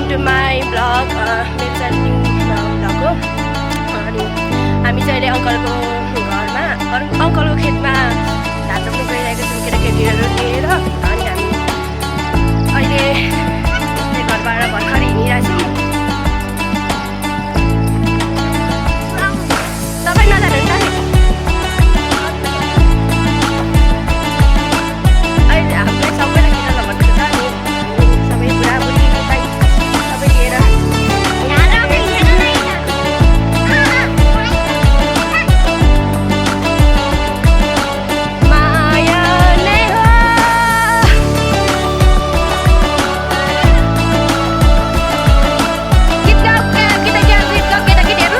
To my blog मेरो चाहिँ new blog हो। अनि हामी चाहिँ अहिले अङ्कलको घरमा अङ्कलको खेतमा धान रोप्नु गइरहेको छौँ केटाकेटीहरू लिएर। अनि हामी अहिले घरबाट भर्खर हिँडिरहेको छौँ। तपाईँ नजानुहुन्छ नि? अहिले हामीलाई सबैलाई किन नभन्नु छ नि, सबै बुढाबुढी सबै लिएर माया नै हो। गीत गाऊ केटाकेटीहरू।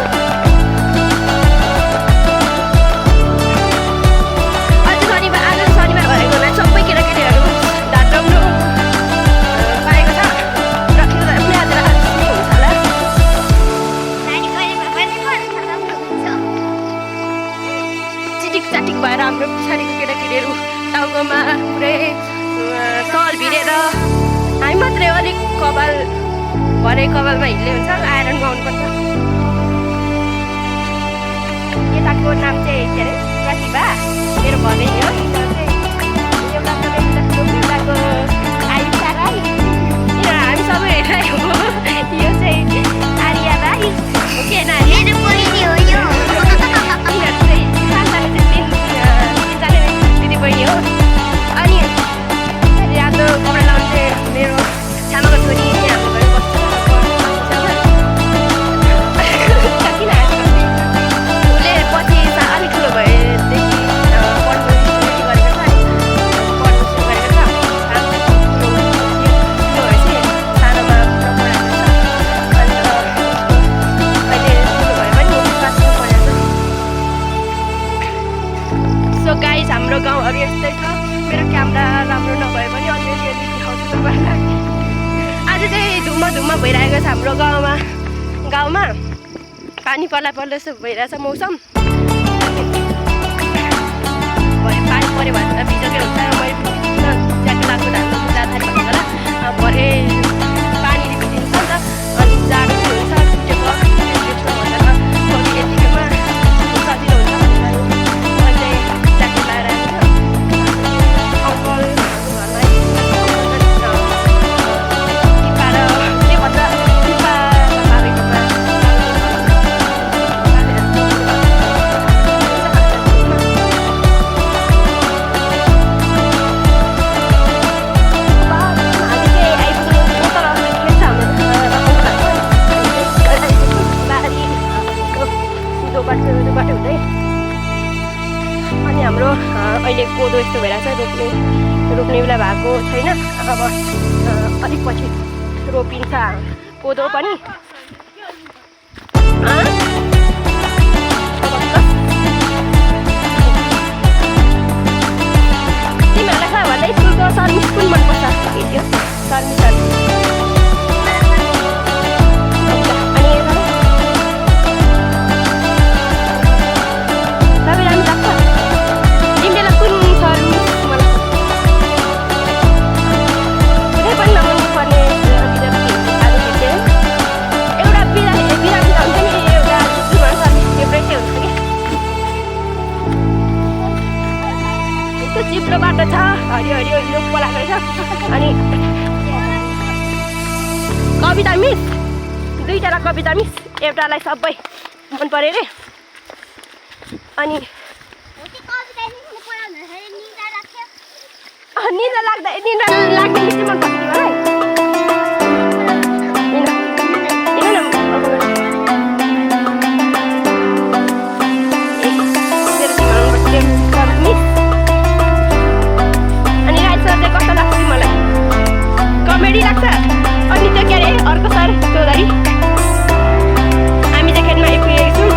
आज शनिबार भएको हुनाले सबै केटाकेटीहरू धान रोप्नु पाएको छ। रक्सी पनि आज नै हुन्छ होला। चिटिक चाटिक भएर हाम्रो पछाडिको केटाकेटीहरू टाउकोमा पुरै सल भिरेर, हामी मात्रै अलिक कपाल भरे कपालमा हिल्ले हुन्छ, आइरन गाउनुपर्छ। यताको नाम चाहिँ के अरे प्रतिभा, मेरो भदैनी हो। एउटाको आयुषा राई, हामी सबै राई हो। यो चाहिँ आर्या राई हो कि नानी? दिदी बहिनी हो। अनि रातो कपडा लाउनु चाहिँ मेरो छामाको छोरी, हाम्रो घरमा बस्छ। उसले पछि अलिक ठुलो भएदेखि पढ्नु सुरु गरेको छ। सानोमा पढाएको छ। अन्त अहिले ठुलो भए पनि क्लास पढाएको छ। सो गाइस, हाम्रो गाउँहरू यस्तै छ। मेरो क्यामेरा राम्रो नभए पनि अलिअलि देखाउँछु तपाईँलाई। आज चाहिँ धुम्म भइरहेको छ हाम्रो गाउँमा पानी पर्ला जस्तो भइरहेछ मौसम। भरे पानी पऱ्यो भने त भिजेकै हुन्छ। मैले ज्याकेट लगाएको धान जाँदाखेरि भन्नु होला, भरे पानी भिजिन्छ नि त, अनि जाडो हुन्छ भिजेको भनेर कति यतिकैमा सजिलो हुन्छ भनेर मैले ज्याकेट लगाएर आएको छ। अङ्कल घरमा टिपा र के भन्छ टिपा बाबेकोमा हुँदै। अनि हाम्रो अहिले कोदो यस्तो भइरहेछ, रोप्ने बेला भएको छैन। अब अलिक पछि रोपिन्छ कोदो पनि। तिमीहरूलाई खा भन्दा स्कुलको सर्भिस कुन मनपर्छ? भिडियो सर्भिस चिप्लो बाटो छ, हरियो पलाएको रहेछ। अनि कविता मिस, दुईजना कविता मिस, एउटालाई सबै मन पऱ्यो अरे। अनि निदा लाग्दा मिस चाहिँ मन पर्छ तिमीलाई? कस्तो लाग्छ मलाई? कमेडी लाग्छ। अनि त्यो के अरे अर्को सर चौधरी, हामी चाहिँ खेतमा आइपुगेको छौँ।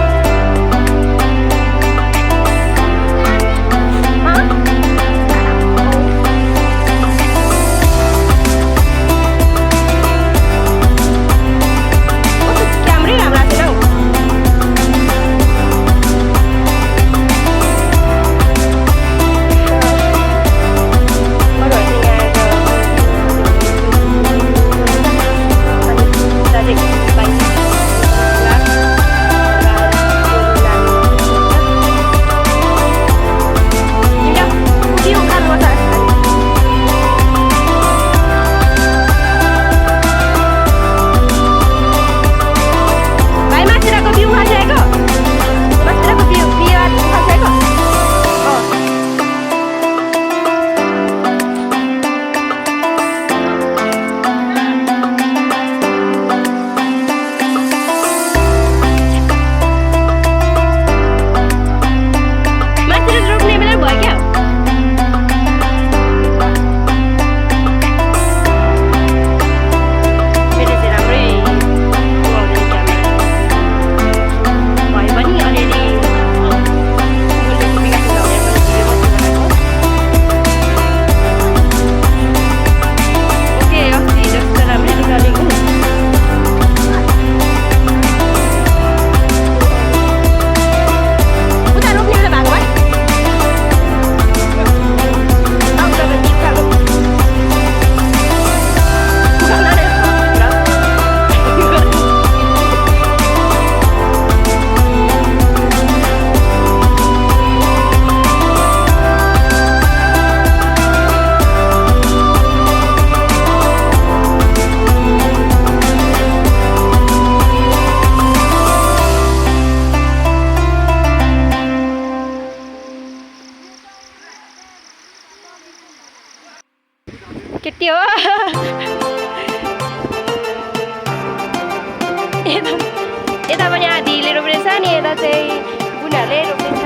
चाहिँ बुढाहरूले रोप्दैछ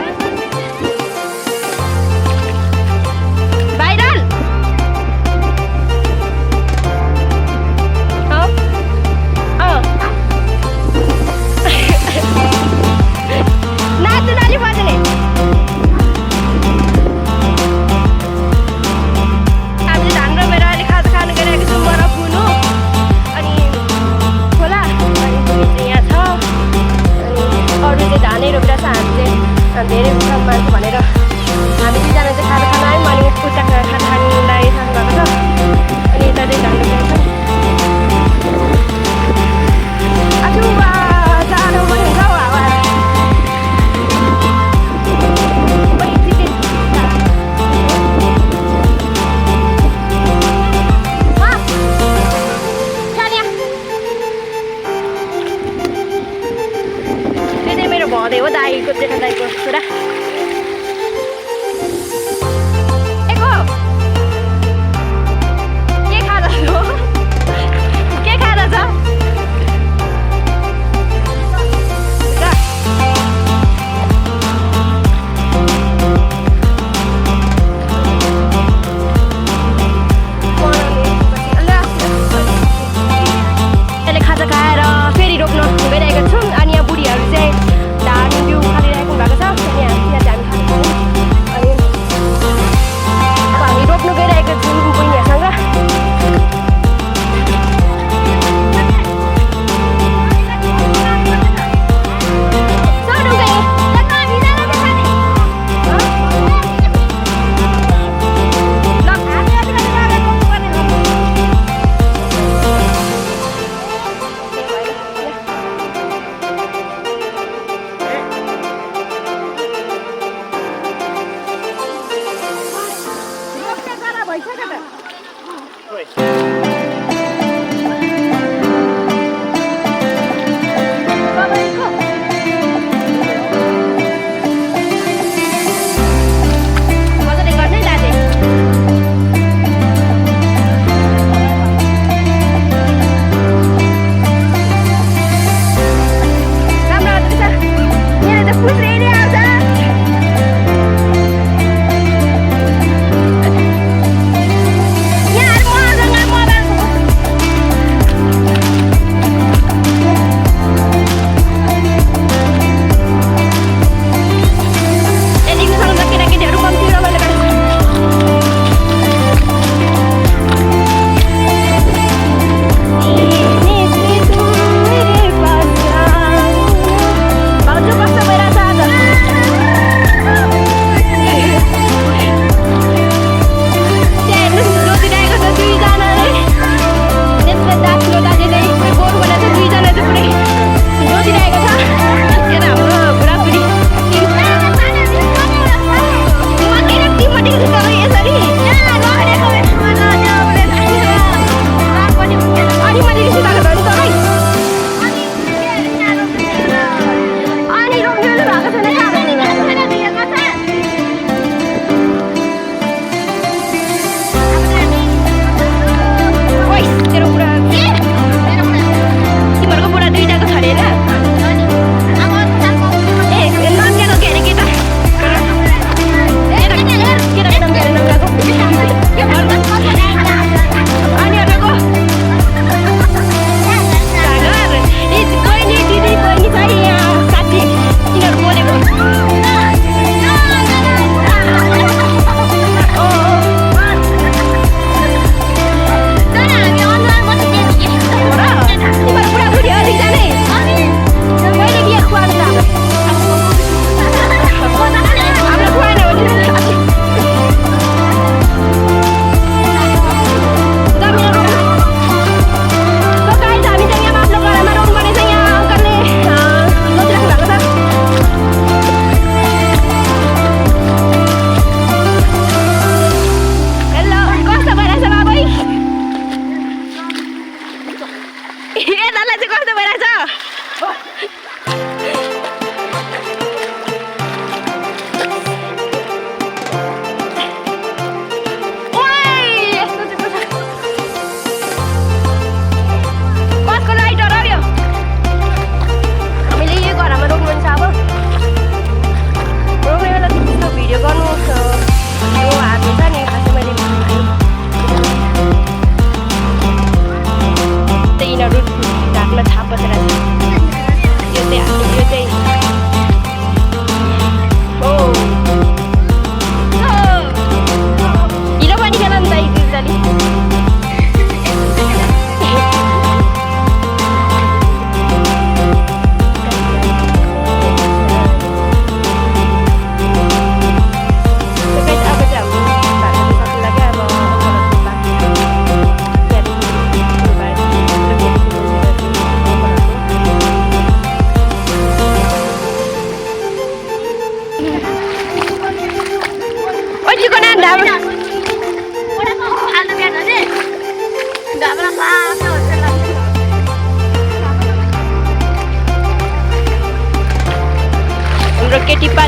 भाइरल नाच्नु नाली बज्ने हामीले धान रोपेर अहिले खाजा खानु गइरहेको छौँ बरफ हुनु अनि खोला अनि बुढी चाहिँ यहाँ छ अरू चाहिँ धानै रोपेर छ हामी चाहिँ धेरै मान्छे भनेर हामी दुईजना चाहिँ खाजा खान आयौँ अनि उता खाजा खानुलाई थाल्नु भएको छ अनि यता चाहिँ धान रोपेर छ जाडो पनि हुन्छ हौ हावा भदै हो दाईको जेठा दाईको छोरा के खाँदा छ के खाँदा छ अहिले खाजा खाएर फेरि रोप्न गइरहेका छौँ अनि यहाँ बुढीहरू चाहिँ धान बिउ खालिरहेको भएको छ अनि यहाँ चाहिँ हामी खान्छौँ अनि अब हामी रोप्नु गइरहेको छौँ बहिनीहरूसँग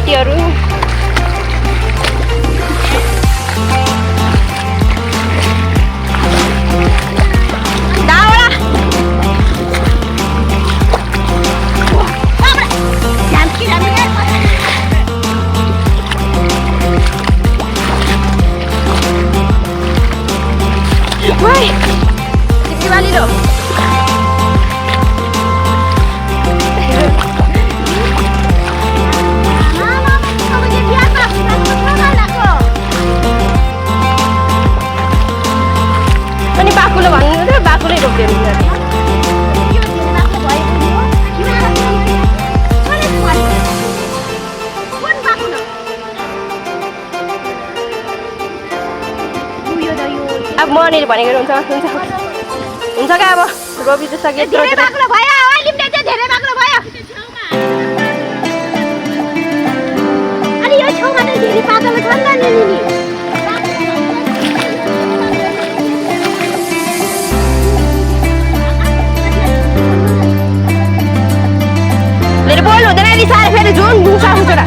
केटीहरू Woi, di Bali loh. Ini bakulah bang, itu bakulah hidup dia. अब मनेर भनेको हुन्छ क्या अब रोपी त सके धेरै बाक्लो भयो लिम्टे चाहिँ धेरै बाक्लो भयो अनि यो छेउमा त धेरै पातलो छ नि त नि मेरो बोल्नु हुँदैन नि सारे फेरि जुन बुसा हुन्छ र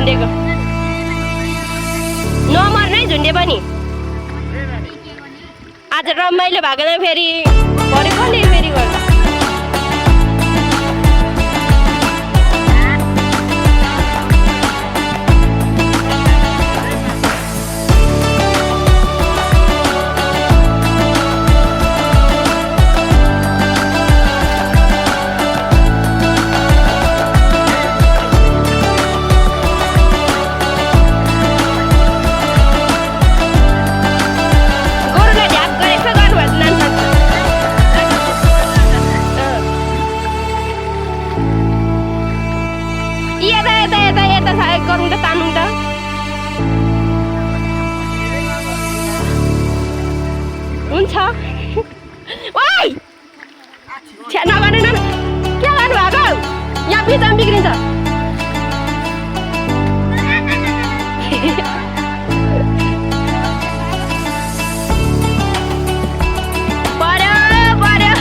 झुन्डेको नमर्नै झुन्डे पनि आज रमाइलो भएको फेरि भरे कसले फेरि गर्छ गरौँ त तानौँ त हुन्छ ओइ छ्या नगर्नु न के गर्नु भएको यहाँ बिचमा बिग्रिन्छ पर्यो पर्यो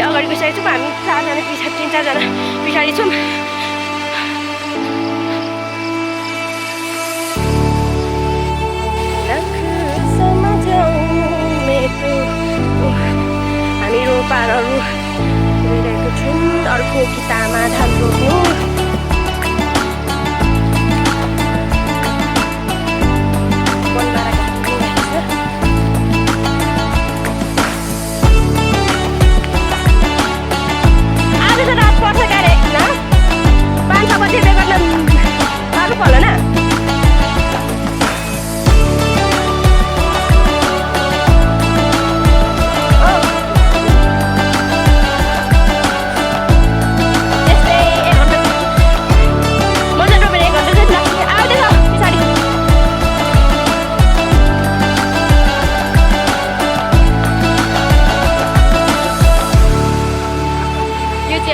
अगाडि गइसकेको छौँ हामी 4 जना पछाडि 3-4 जना पछाडि छौँ हामी रोपारहरू गइरहेको छौँ अर्को कितामा धान रोप्नु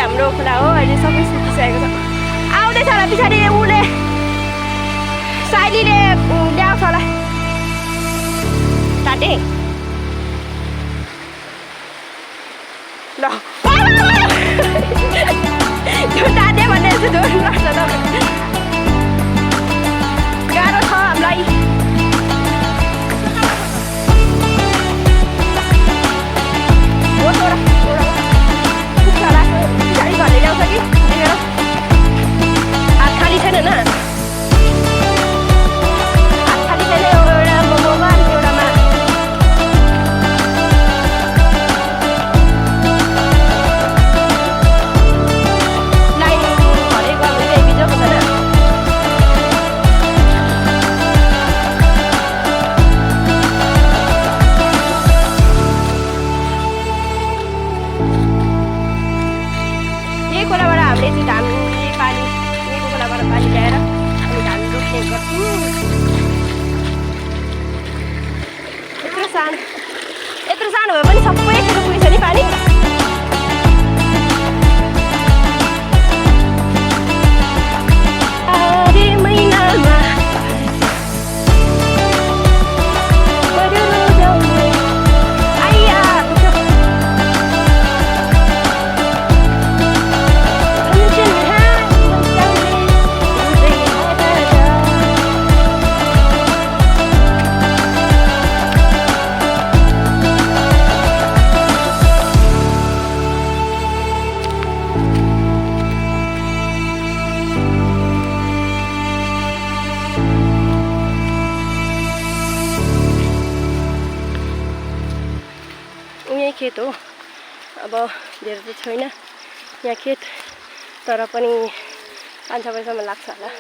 हाम्रो खोला हो अहिले सबै सुकिसकेको छ आउँदैछ होला पछाडि उसले साइलीले ल्याउँछ होला ताते ल त्यो ताते भन्ने गाह्रो छ हामीलाई घरले ल्याउँछ कि हात खाली छैन न हात खाली छैन एउटा मोमोमा अनि एउटामा लाइन घरै गयो भने चाहिँ बिजोको छैन खोलाबाट हामीले चाहिँ धान पानी यहीँको खोलाबाट पानी ल्याएर हामी धान रोप्ने गर्छौँ यत्रो सानो भए पनि सबै खेर पुगेछ नि पानी महिनामा खेत हो अब धेरै त छैन यहाँ खेत, तर पनि 5-6 बजीसम्म लाग्छ होला।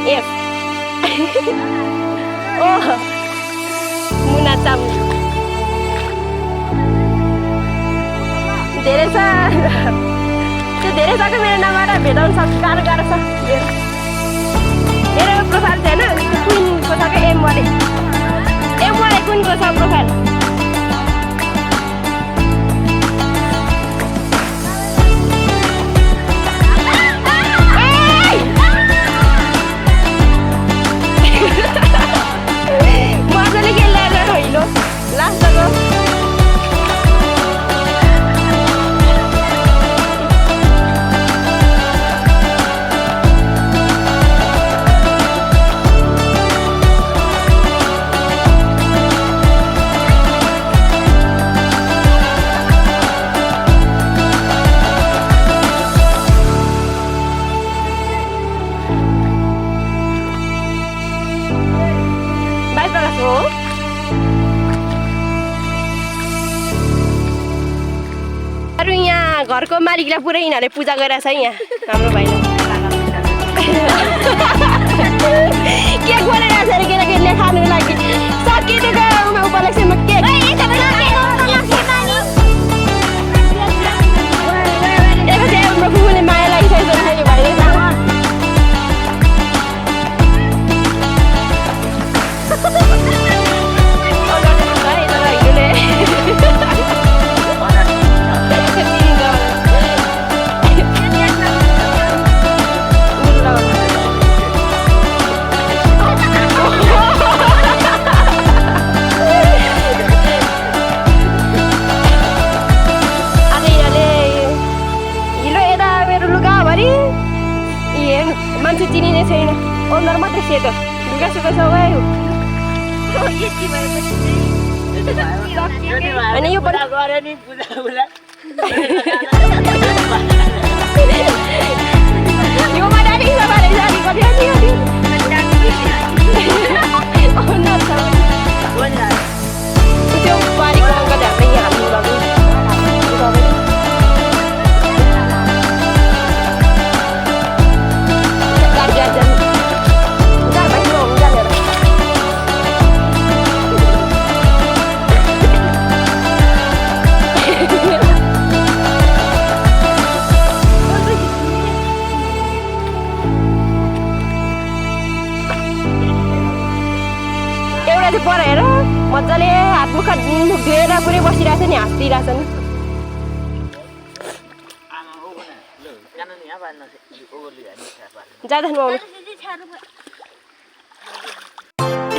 Yes. Oh, Muna Cham. धेरै छ त्यो धेरै छ मेरो नामबाट भेटाउन सक्छ गाह्रो छ मेरो प्रोफाइल छैन कुइनको छ क्या एम वाले कुइनको छ प्रोफाइल मजाले खेलेर होइन लास्टको घरको मालिकलाई पुरै यिनीहरूले पूजा गरेर छ यहाँ हाम्रो भाइले केक बनाइरहेको छ अरे केटाकेटीले खानु लागि सकिदिएको उपलक्ष्यमा केक फुफूले माया लागिसकेको छ यो भाइले मान्छे चिनिने छैन अनुहार मात्रै सेतो ढुका सुका सबै हो अनि यो पनि गरे नि पूजा यो माडाली सबाले जानी कति त्यो बारीको अङ्क ढाक्दै हाल्नु लाग्यो पढेर मजाले हात मुख धोएर पुरै बसिरहेछ नि हाँसिरहेछ नि जाँदा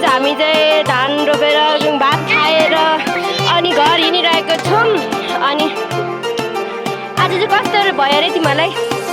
हामी चाहिँ धान रोपेर भात खाएर अनि घर हिँडिरहेको छौँ अनि आज चाहिँ कस्तो भयो अरे तिमीहरूलाई